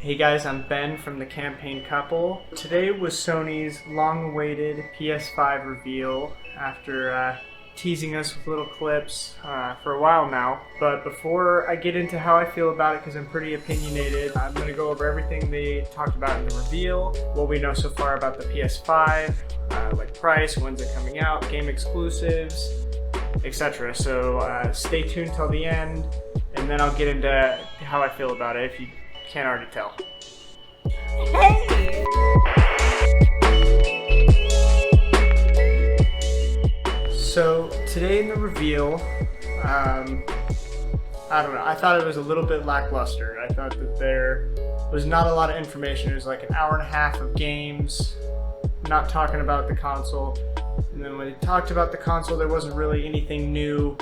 Hey guys, I'm Ben from the Campaign Couple. Today was Sony's long-awaited PS5 reveal after teasing us with little clips for a while now. But before I get into how I feel about it, because I'm pretty opinionated, I'm going to go over everything they talked about in the reveal, what we know so far about the PS5, like price, when's it coming out, game exclusives, etc. So stay tuned till the end, and then I'll get into how I feel about it if you can't already tell. Hey! So today in the reveal, I don't know, I thought it was a little bit lackluster. I thought that there was not a lot of information. It was like an hour and a half of games, not talking about the console. And then when they talked about the console, there wasn't really anything new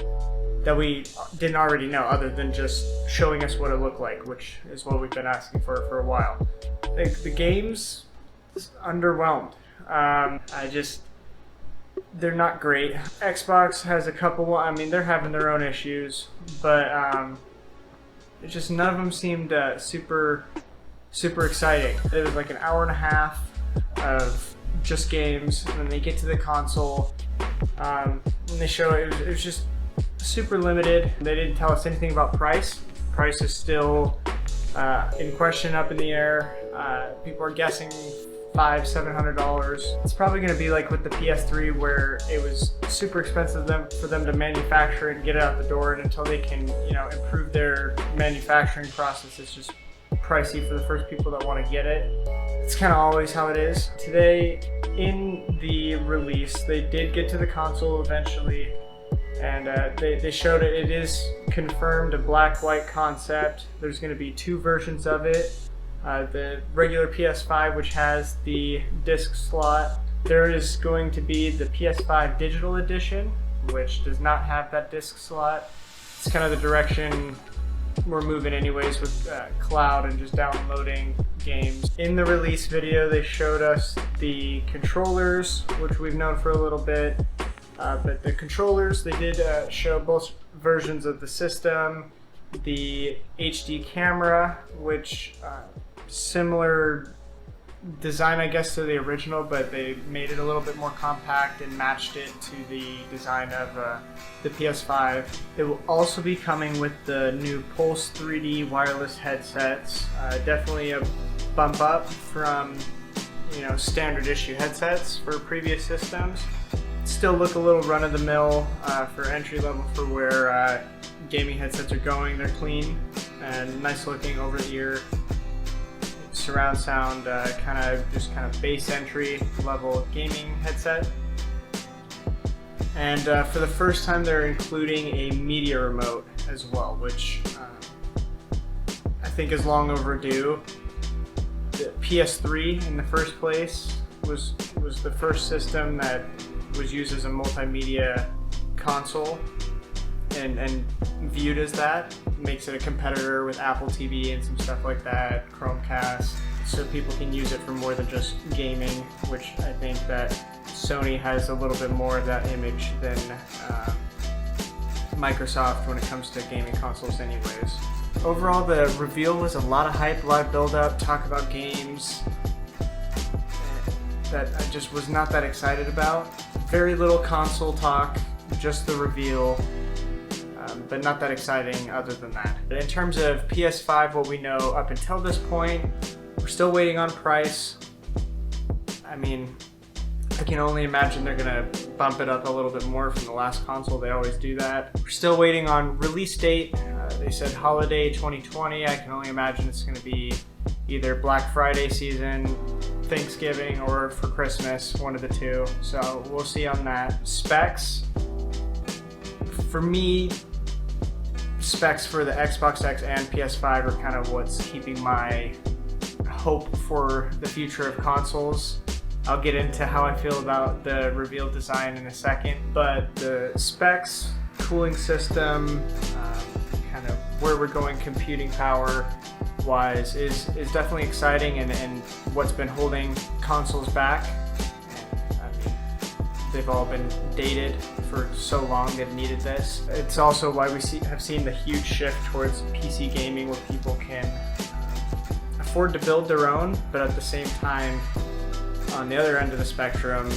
that we didn't already know, other than just showing us what it looked like, which is what we've been asking for a while. The games, underwhelmed. They're not great. Xbox has a couple, I mean, they're having their own issues, but it's just none of them seemed super exciting. It was like an hour and a half of just games, and then they get to the console, and they show it was just super limited. They didn't tell us anything about price. Price is still in question, up in the air. People are guessing $500-700. It's probably going to be like with the PS3, where it was super expensive for them to manufacture and get it out the door, and until they can, improve their manufacturing process, it's just pricey for the first people that want to get it. It's kind of always how it is. Today, in the release, they did get to the console eventually, and they showed it. It is confirmed a black-white concept. There's going to be two versions of it. The regular PS5, which has the disc slot. There is going to be the PS5 Digital Edition, which does not have that disc slot. It's kind of the direction we're moving anyways, with cloud and just downloading games. In the release video, they showed us the controllers, which we've known for a little bit. But the controllers, they did show both versions of the system. The HD camera, which similar design, I guess, to the original, but they made it a little bit more compact and matched it to the design of the PS5. It will also be coming with the new Pulse 3D wireless headsets. Definitely a bump up from standard issue headsets for previous systems. Still look a little run-of-the-mill for entry level for where gaming headsets are going. They're clean and nice looking over-the-ear surround sound, kind of base entry level gaming headset. And for the first time, they're including a media remote as well, which I think is long overdue. The PS3 in the first place was the first system that was used as a multimedia console and viewed as that. Makes it a competitor with Apple TV and some stuff like that, Chromecast, so people can use it for more than just gaming, which I think that Sony has a little bit more of that image than Microsoft when it comes to gaming consoles anyways. Overall, the reveal was a lot of hype, a lot of build-up, talk about games that I just was not that excited about. Very little console talk, just the reveal, but not that exciting other than that. In terms of PS5, what we know up until this point, we're still waiting on price. I mean, I can only imagine they're gonna bump it up a little bit more from the last console. They always do that. We're still waiting on release date. They said holiday 2020. I can only imagine it's gonna be either Black Friday season, Thanksgiving, or for Christmas, one of the two. So we'll see on that. Specs, for me, specs for the Xbox X and PS5 are kind of what's keeping my hope for the future of consoles. I'll get into how I feel about the revealed design in a second, but the specs, cooling system, kind of where we're going computing power wise is definitely exciting, and what's been holding consoles back. I mean, they've all been dated for so long that needed this. It's also why we have seen the huge shift towards PC gaming, where people can afford to build their own, but at the same time, on the other end of the spectrum,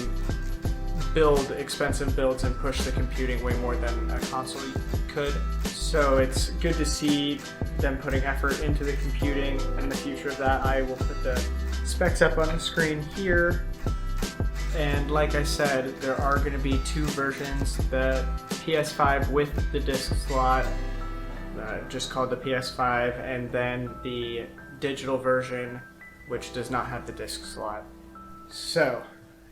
build expensive builds and push the computing way more than a console could. So it's good to see them putting effort into the computing and the future of that. I will put the specs up on the screen here. And like I said, there are going to be two versions. The PS5 with the disc slot, just called the PS5, and then the digital version, which does not have the disc slot. So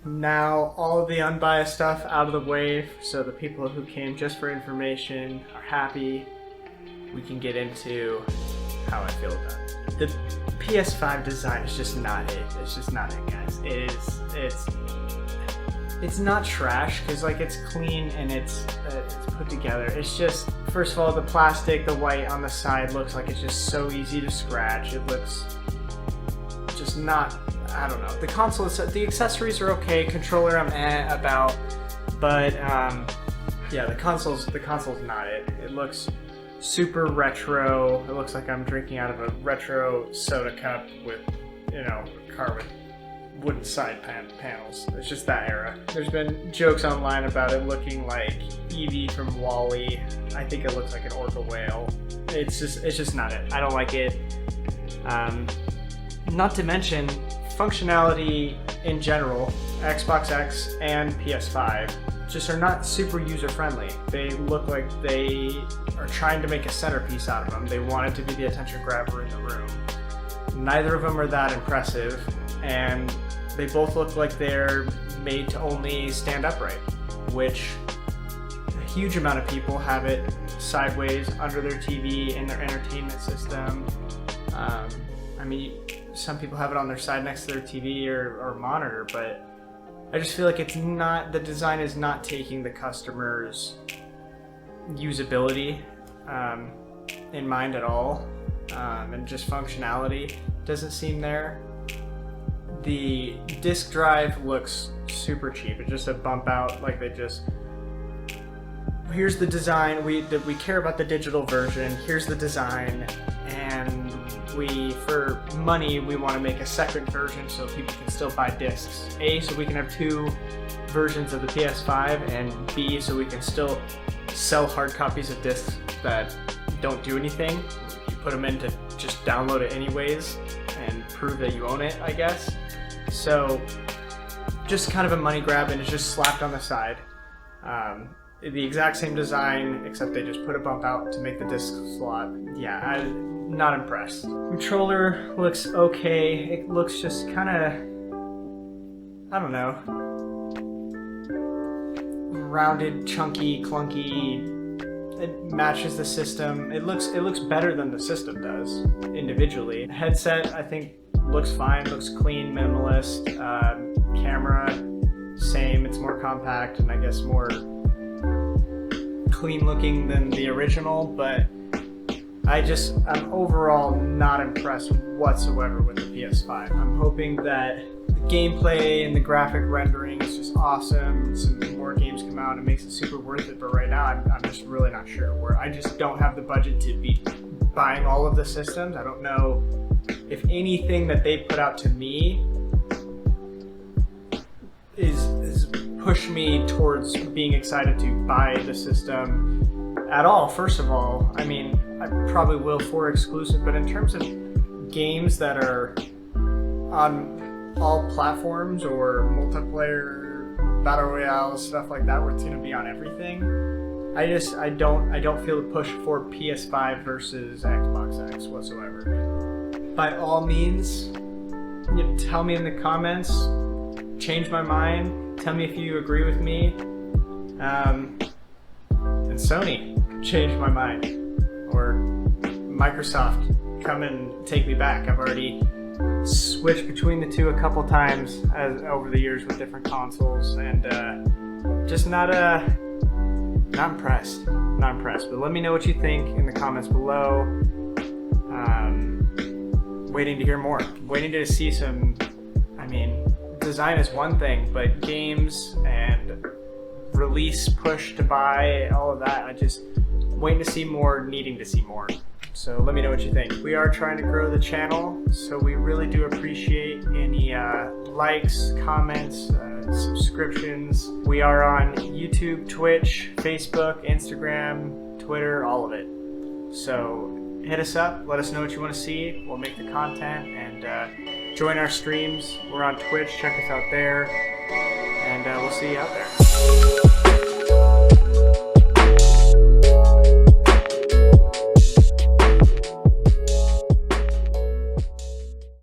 now all of the unbiased stuff out of the way, so the people who came just for information are happy. We can get into how I feel about it. The PS5 design is just not it. It's just not it, guys. It's not trash, because like it's clean and it's put together. It's just, first of all, the plastic, the white on the side looks like it's just so easy to scratch. It looks just not, I don't know. The console, the accessories are okay. Controller I'm about, but yeah, the console's not it. It looks super retro. It looks like I'm drinking out of a retro soda cup with, you know, a car with wooden side panels. It's just that era. There's been jokes online about it looking like Eevee from WALL-E. I think it looks like an orca whale. It's just not it. I don't like it. Not to mention functionality in general. Xbox X and PS5 just are not super user friendly. They look like they are trying to make a centerpiece out of them. They want it to be the attention grabber in the room. Neither of them are that impressive, and they both look like they're made to only stand upright, which a huge amount of people have it sideways under their TV in their entertainment system. I mean, some people have it on their side next to their TV or monitor, but I just feel like it's not, the design is not taking the customer's usability in mind at all, and just functionality doesn't seem there. The disk drive looks super cheap. It's just a bump out, like they just, here's the design, we care about the digital version, here's the design, and for money, we want to make a second version so people can still buy discs. A, so we can have two versions of the PS5, and B, so we can still sell hard copies of discs that don't do anything. You put them in to just download it anyways and prove that you own it, I guess. So just kind of a money grab, and it's just slapped on the side. The exact same design, except they just put a bump out to make the disc slot. Yeah, I'm not impressed. Controller looks okay. It looks just kind of, I don't know, rounded, chunky, clunky. It matches the system. It looks better than the system does individually. Headset, I think, looks fine. Looks clean, minimalist. Camera, same. It's more compact and I guess more clean looking than the original, but I'm overall not impressed whatsoever with the PS5. I'm hoping that the gameplay and the graphic rendering is just awesome. Some more games come out and it makes it super worth it, but right now I'm just really not sure. I just don't have the budget to be buying all of the systems. I don't know if anything that they put out to me is push me towards being excited to buy the system at all. First of all, I mean, I probably will for exclusive, but in terms of games that are on all platforms or multiplayer battle royale stuff like that, where it's going to be on everything, I don't feel the push for PS5 versus Xbox X whatsoever. By all means, tell me in the comments, change my mind, tell me if you agree with me, and Sony, change my mind, or Microsoft, come and take me back. I've already switched between the two a couple times over the years with different consoles, and just not impressed. But let me know what you think in the comments below. Waiting to hear more. Waiting to see some, I mean, design is one thing, but games and release push to buy, all of that, I just waiting to see more, needing to see more. So let me know what you think. We are trying to grow the channel, so we really do appreciate any likes, comments, subscriptions. We are on YouTube, Twitch, Facebook, Instagram, Twitter, all of it. So hit us up, let us know what you want to see. We'll make the content, and join our streams. We're on Twitch, check us out there, and we'll see you out there.